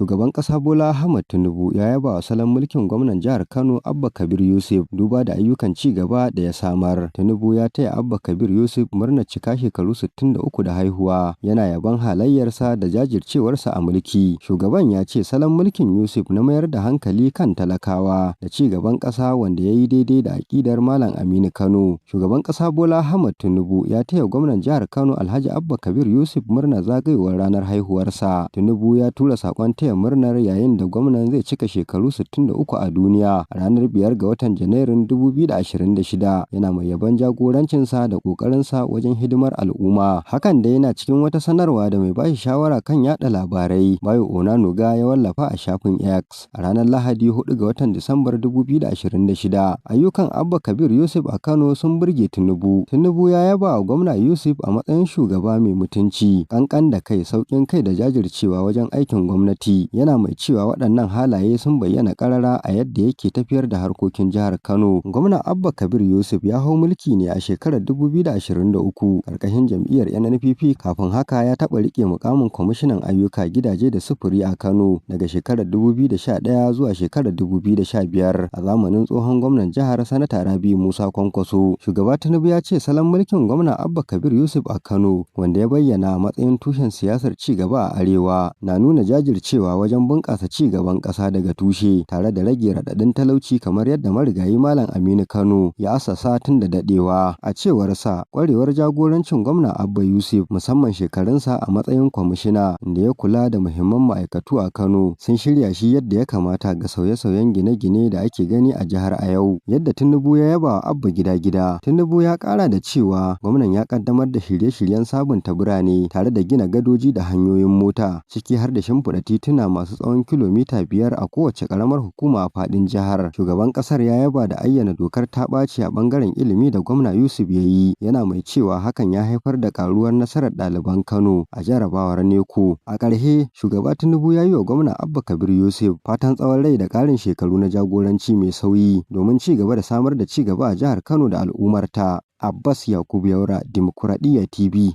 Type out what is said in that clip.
Shugaban ƙasa Bola Ahmed Tinubu ya yaba wa salon mulkin gwamnan jihar Kano Abba Kabir Yusuf duba da ayyukan ci gaba da ya samar. Tinubu ya taya Abba Kabir Yusuf murnar cika shekaru 63 da haihuwa, yana yabon halayyarsa da jajircewarsa a mulki. Shugaban ya ce salon mulkin Yusuf na mayar da hankali kan talakawa da ci gaban ƙasa wanda ya yi daidai da aƙidar Malam Aminu Kano. Shugaban ƙasa Bola Ahmed Tinubu ya taya gwamnan jihar Kano Alhaji Abba Kabir Yusuf murnar zagayowar ranar haihuwarsa. Tinubu ya tura saƙon taya murnar yayin da gwamnan zai cika shekaru 63 a duniya a ranar 5 ga watan Janairun 2026, yana mai yabon jagorancinsa da ƙoƙarinsa wajen hidimar al'umma. Hakan da yana cikin wata sanarwa da mai bashi shawara kan yaɗa labarai Bayo Onanuga ya wallafa a shafin X a ranar Lahadi 4 ga watan Disambar 2026. Ayyukan Abba Kabir Yusuf a Kano sun burge Tinubu. Tinubu ya yaba wa gwamna Yusuf a matsayin shugaba mai mutunci, ƙanƙan da kai, sauƙin kai da jajircewa wajen aikin gwamnati. Yana mai cewa waɗannan halaye sun bayyana ƙarara a yadda yake tafiyar da harkokin jihar Kano. Gwamna Abba Kabir Yusuf ya hau mulki ne a shekarar 2023 ƙarƙashin jam'iyyar NNPP. Kafin haka ya taɓa riƙe muƙamin kwamishinan ayyuka, gidaje da sufuri a Kano daga shekarar 2011 zuwa shekarar 2015 a zamanin tsohon gwamnan jihar Sanata Rabi'u Musa Kwankwaso. Shugaba Tinubu ya ce salon mulkin gwamna Abba Kabir Yusuf a Kano, wanda ya bayyana a matsayin tushen siyasar ci gaba a Arewa, na nuna jajircewa wajen bunƙasa ci gaban ƙasa daga tushe tare da rage raɗaɗin talauci kamar yadda marigayi Malam Aminu Kano ya assasa tun da daɗewa. A cewarsa, ƙwarewar jagorancin gwamna Abba Yusuf, musamman shekarunsa a matsayin kwamishina da ya kula da muhimman ma'aikatu a Kano, sun shirya shi yadda ya kamata ga sauye-sauyen gine-gine da ake gani a jihar a yau. Yadda Tinubu ya yaba wa Abba gida-gida. Tinubu ya ƙara da cewa gwamnan ya ƙaddamar da shirye-shiryen sabunta birane tare da gina gadoji da hanyoyin mota, ciki har da shimfiɗa tituna masu tsawon kilomita 5 a kowace ƙaramar hukuma a faɗin jihar. Shugaban ƙasar ya yaba da ayyana dokar ta ɓaci a ɓangaren ilimi da gwamna Yusuf ya yi, yana mai cewa hakan ya haifar da ƙaruwar nasarar ɗaliban Kano a jarabawar NECO. A ƙarshe, shugaba Tinubu ya yi wa gwamna Abba Kabir Yusuf fatan tsawon rai da ƙarin shekaru na jagoranci mai sauyi domin ci gaba da samar da ci gaba a jihar Kano da al'ummarta. Abbas Yakubu Yaura, Dimokuraɗiyya TV.